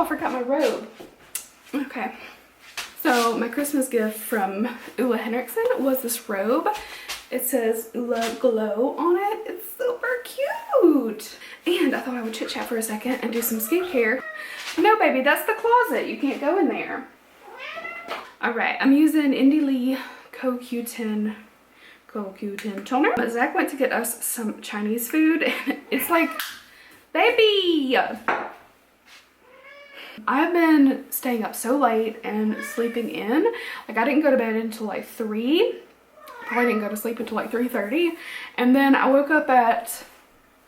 I forgot my robe. Okay. So my Christmas gift from Ulla Henriksen was this robe. It says Ulla Glow on it. It's super cute. And I thought I would chit chat for a second and do some skincare. No, baby, that's the closet. You can't go in there. All right, I'm using Indie Lee CoQ10 toner. Zach went to get us some Chinese food and it's like, baby! I've been staying up so late and sleeping in. Like, I didn't go to bed until like 3. Probably didn't go to sleep until like 3:30. And then I woke up at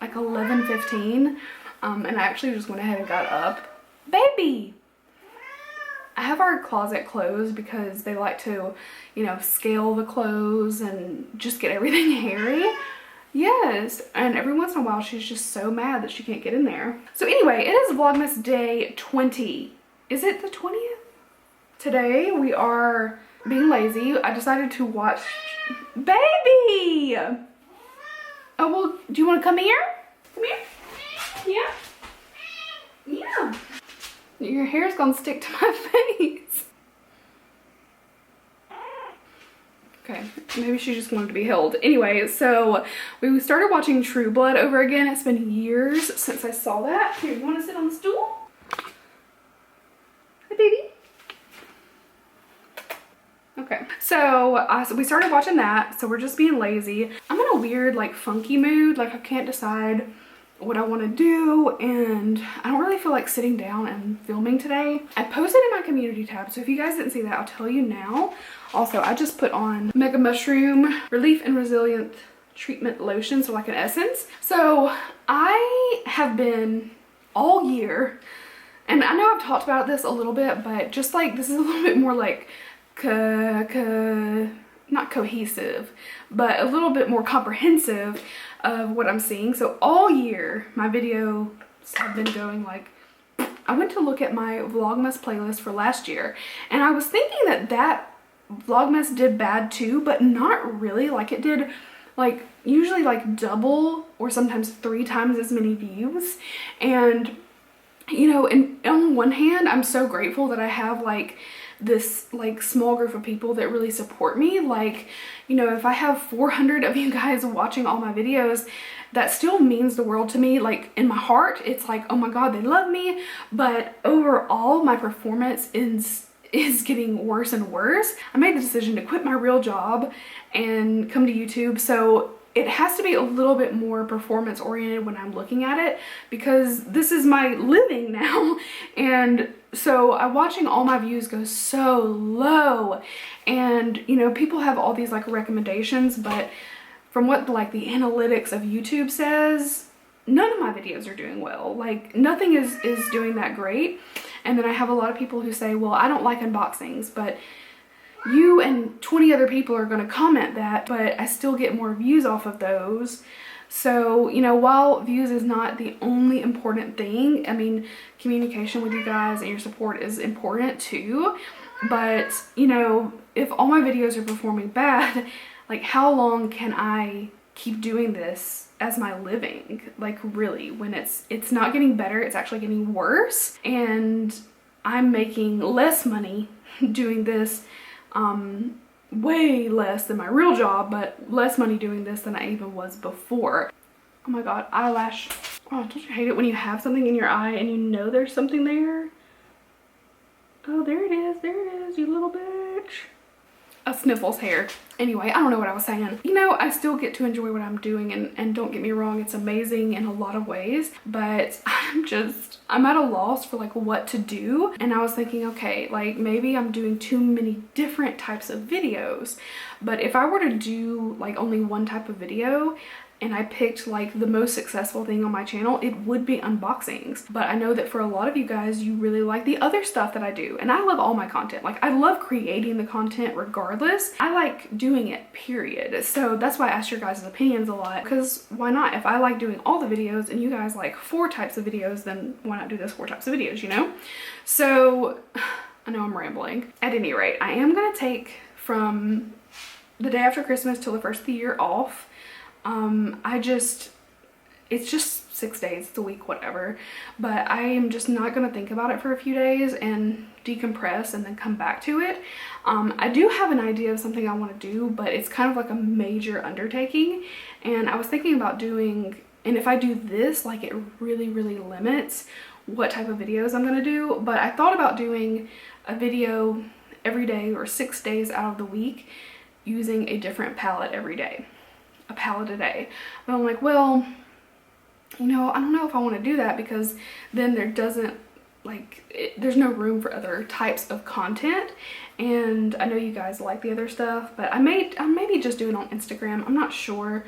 like 11:15. And I actually just went ahead and got up. Baby! I have our closet closed because they like to, you know, scale the clothes and just get everything hairy. Yes, and every once in a while she's just so mad that she can't get in there. So anyway, it is Vlogmas day 20. Is it the 20th? Today we are being lazy. I decided to watch... Baby! Oh, well, do you want to come here? Come here? Yeah? Yeah. Your hair's gonna stick to my face. Okay, maybe she just wanted to be held. Anyway, so we started watching True Blood over again. It's been years since I saw that. Here, you want to sit on the stool? Hi, baby. Okay, so we started watching that. So we're just being lazy. I'm in a weird, like, funky mood. Like, I can't decide what I want to do, and I don't really feel like sitting down and filming today. I posted in my community tab, so if you guys didn't see that, I'll tell you now. Also, I just put on Mega Mushroom Relief and Resilient Treatment Lotion, so like an essence. So I have been all year, and I know I've talked about this a little bit, but just like this is a little bit more like not cohesive, but a little bit more comprehensive of what I'm seeing. So all year my videos have been going like, I went to look at my Vlogmas playlist for last year and I was thinking that Vlogmas did bad too, but not really. Like, it did like usually like double or sometimes 3 times as many views. And you know, and on one hand I'm so grateful that I have like this like small group of people that really support me. Like, you know, if I have 400 of you guys watching all my videos, that still means the world to me. Like, in my heart it's like, oh my god, they love me. But overall my performance is getting worse and worse. I made the decision to quit my real job and come to YouTube, so it has to be a little bit more performance oriented when I'm looking at it, because this is my living now. And so I'm watching all my views go so low, and you know, people have all these like recommendations, but from what like the analytics of YouTube says, none of my videos are doing well. Like, nothing is doing that great. And then I have a lot of people who say, well, I don't like unboxings, but you and 20 other people are going to comment that, but I still get more views off of those. So, you know, while views is not the only important thing, I mean, communication with you guys and your support is important too. But, you know, if all my videos are performing bad, like, how long can I keep doing this as my living? Like, really, when it's not getting better, it's actually getting worse. And I'm making less money doing this, way less than my real job, but less money doing this than I even was before. Oh my god, eyelash. Oh, don't you hate it when you have something in your eye and you know there's something there? Oh, there it is, you little bitch. A Sniffles hair. Anyway, I don't know what I was saying. You know, I still get to enjoy what I'm doing, and don't get me wrong, it's amazing in a lot of ways, but I'm at a loss for like what to do. And I was thinking, okay, like maybe I'm doing too many different types of videos. But if I were to do like only one type of video, and I picked like the most successful thing on my channel, it would be unboxings. But I know that for a lot of you guys, you really like the other stuff that I do, and I love all my content. Like, I love creating the content regardless. I like doing it, period. So that's why I ask your guys' opinions a lot, because why not? If I like doing all the videos and you guys like 4 types of videos, then why not do those 4 types of videos, you know? So I know I'm rambling. At any rate, I am gonna take from the day after Christmas till the first of the year off. it's just 6 days, it's a week, whatever. But I am just not gonna think about it for a few days and decompress and then come back to it. I do have an idea of something I want to do, but it's kind of like a major undertaking. And I was thinking about doing, and if I do this, like it really limits what type of videos I'm gonna do. But I thought about doing a video every day or 6 days out of the week using a different palette every day, a palette a day. But I'm like, well, you know, I don't know if I want to do that, because then there doesn't, like, there's no room for other types of content. And I know you guys like the other stuff, but I maybe just do it on Instagram. I'm not sure.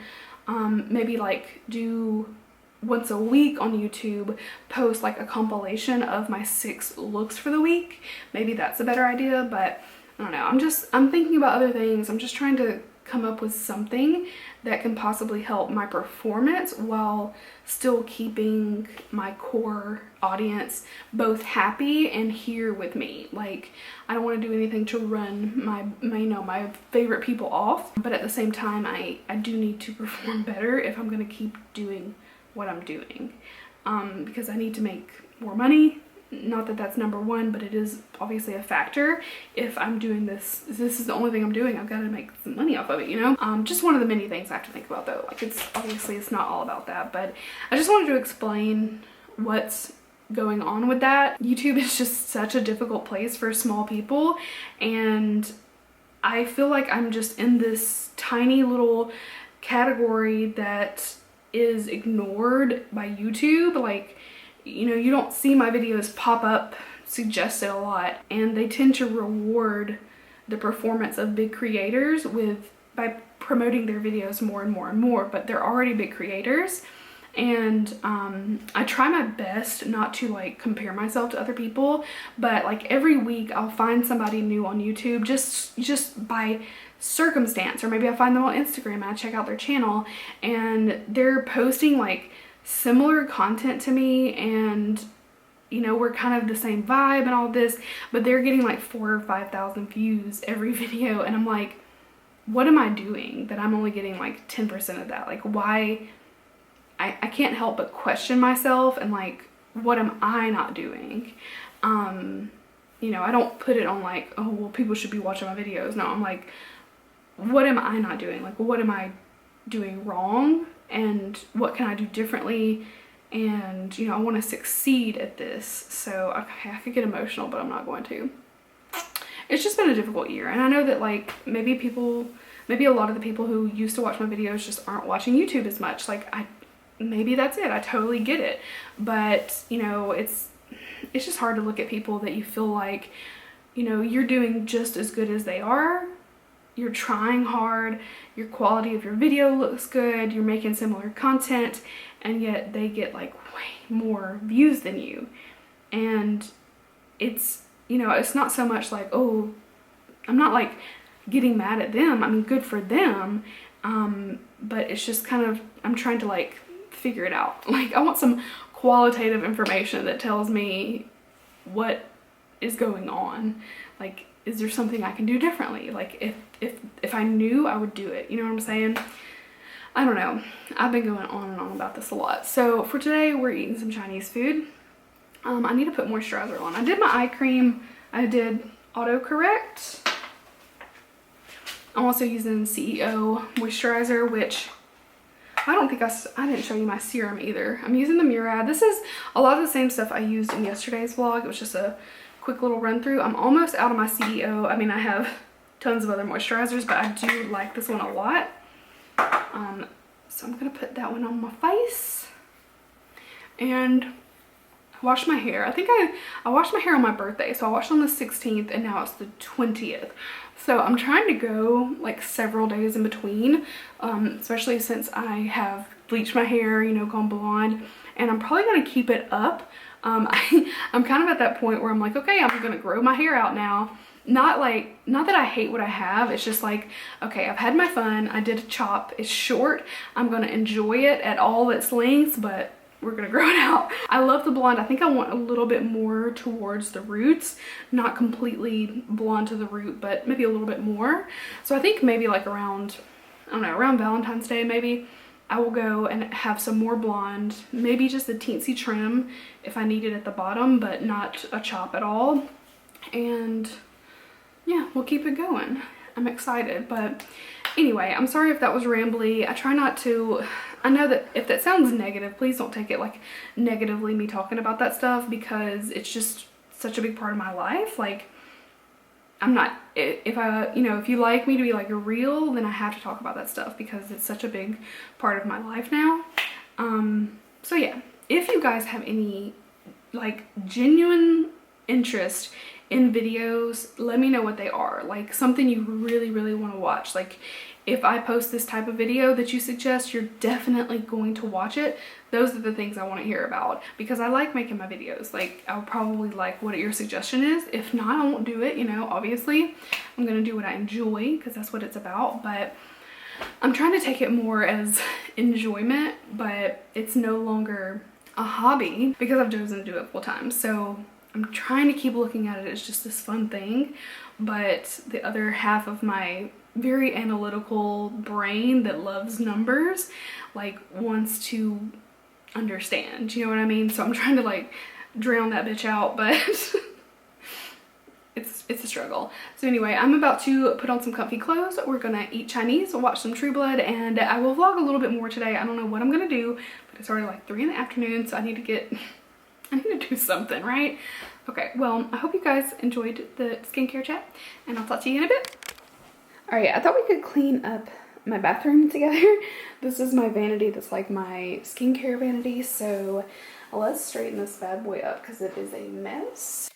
Maybe like do once a week on YouTube, post like a compilation of my 6 looks for the week. Maybe that's a better idea, but I don't know. I'm thinking about other things. I'm just trying to come up with something that can possibly help my performance while still keeping my core audience both happy and here with me. Like, I don't want to do anything to run my you know, my favorite people off, but at the same time I do need to perform better if I'm going to keep doing what I'm doing, because I need to make more money. Not that that's number one, but it is obviously a factor. If I'm doing this is the only thing I'm doing, I've got to make some money off of it, you know? Just one of the many things I have to think about though. Like, it's obviously it's not all about that, but I just wanted to explain what's going on with that. YouTube is just such a difficult place for small people, and I feel like I'm just in this tiny little category that is ignored by YouTube. Like, you know, you don't see my videos pop up suggested a lot, and they tend to reward the performance of big creators by promoting their videos more and more, but they're already big creators. And I try my best not to like compare myself to other people, but like every week I'll find somebody new on YouTube just by circumstance, or maybe I find them on Instagram and I check out their channel and they're posting like similar content to me, and you know, we're kind of the same vibe and all this, but they're getting like 4,000 or 5,000 views every video, and I'm like, what am I doing that I'm only getting like 10% of that? Like, why? I can't help but question myself and like, what am I not doing? You know, I don't put it on like, oh well, people should be watching my videos. No, I'm like, what am I not doing? Like, what am I doing wrong? And what can I do differently? And you know, I want to succeed at this. So okay, I could get emotional, but I'm not going to. It's just been a difficult year, and I know that like maybe a lot of the people who used to watch my videos just aren't watching YouTube as much. Like, maybe that's it. I totally get it. But you know, it's just hard to look at people that you feel like, you know, you're doing just as good as they are. You're trying hard, your quality of your video looks good, you're making similar content, and yet they get like way more views than you. And it's, you know, it's not so much like, oh, I'm not like getting mad at them. I mean, good for them. But it's just kind of, I'm trying to like figure it out. Like, I want some qualitative information that tells me what is going on. Like, is there something I can do differently? Like, if I knew, I would do it. You know what I'm saying? I don't know. I've been going on and on about this a lot. So for today, we're eating some Chinese food. I need to put moisturizer on. I did my eye cream. I did autocorrect. I'm also using CEO moisturizer, which I don't think I didn't show you my serum either. I'm using the Murad. This is a lot of the same stuff I used in yesterday's vlog. It was just a quick little run through. I'm almost out of my CEO. I mean, I have tons of other moisturizers, but I do like this one a lot. So I'm gonna put that one on my face. And I washed my hair. I think I washed my hair on my birthday. So I washed on the 16th and now it's the 20th. So I'm trying to go like several days in between, especially since I have bleached my hair, you know, gone blonde, and I'm probably gonna keep it up. I'm kind of at that point where I'm like, okay, I'm gonna grow my hair out now. Not that I hate what I have, it's just like, okay, I've had my fun, I did a chop, it's short, I'm gonna enjoy it at all its lengths, but we're gonna grow it out. I love the blonde. I think I want a little bit more towards the roots, not completely blonde to the root, but maybe a little bit more. So I think maybe like around, I don't know, around Valentine's Day maybe, I will go and have some more blonde, maybe just a teensy trim if I need it at the bottom, but not a chop at all. And yeah, we'll keep it going. I'm excited. But anyway, I'm sorry if that was rambly. I try not to, I know that if that sounds negative, please don't take it like negatively, me talking about that stuff, because it's just such a big part of my life. Like, I'm not, if I, you know, if you like me to be like real, then I have to talk about that stuff because it's such a big part of my life now. So yeah, if you guys have any like genuine interest in videos, let me know what they are. Like something you really, really want to watch. Like if I post this type of video that you suggest, you're definitely going to watch it. Those are the things I want to hear about, because I like making my videos. Like I'll probably like what your suggestion is. If not, I won't do it, you know, obviously. I'm going to do what I enjoy because that's what it's about. But I'm trying to take it more as enjoyment, but it's no longer a hobby because I've chosen to do it full time. So I'm trying to keep looking at it as just this fun thing, but the other half of my very analytical brain that loves numbers like wants to understand, you know what I mean? So I'm trying to like drown that bitch out, but it's a struggle. So anyway, I'm about to put on some comfy clothes. We're gonna eat Chinese, watch some True Blood, and I will vlog a little bit more today. I don't know what I'm gonna do, but it's already like 3 in the afternoon, so I need to do something, right? Okay, well, I hope you guys enjoyed the skincare chat, and I'll talk to you in a bit. All right, I thought we could clean up my bathroom together. This is my vanity that's like my skincare vanity, so let's straighten this bad boy up because it is a mess.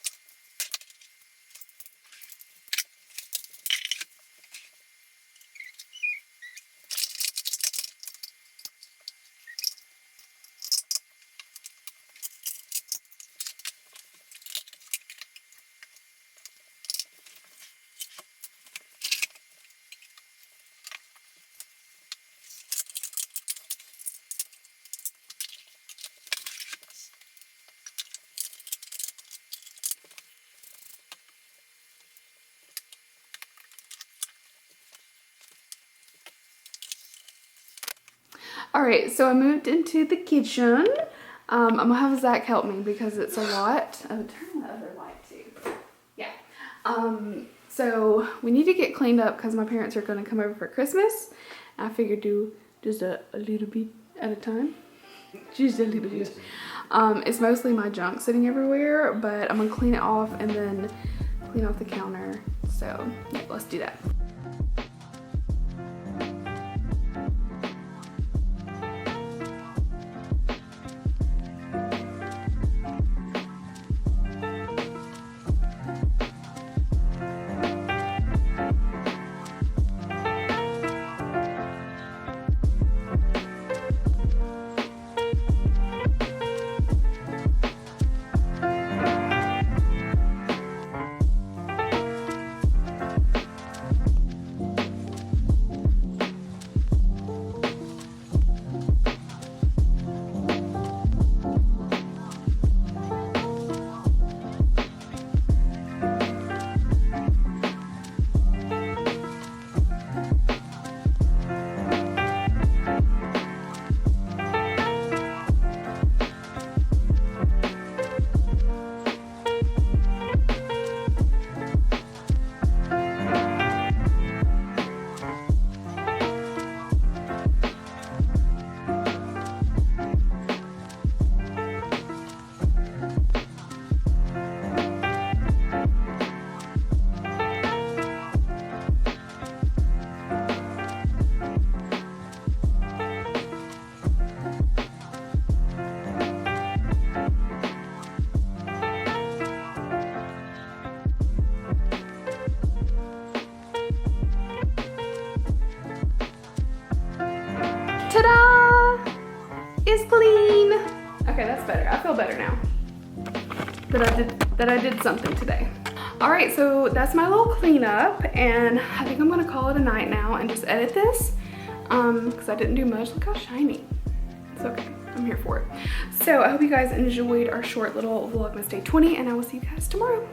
All right, so I moved into the kitchen. I'm gonna have Zach help me because it's a lot. Oh, turn the other light too. Yeah. So we need to get cleaned up because my parents are gonna come over for Christmas. I figured do just a little bit at a time. Just a little bit. It's mostly my junk sitting everywhere, but I'm gonna clean it off and then clean off the counter. So yeah, let's do that. Ta-da! It's clean. Okay, that's better. I feel better now that I did something today. All right, so that's my little cleanup, and I think I'm gonna call it a night now and just edit this because I didn't do much. Look how shiny. It's okay. I'm here for it. So I hope you guys enjoyed our short little Vlogmas Day 20, and I will see you guys tomorrow.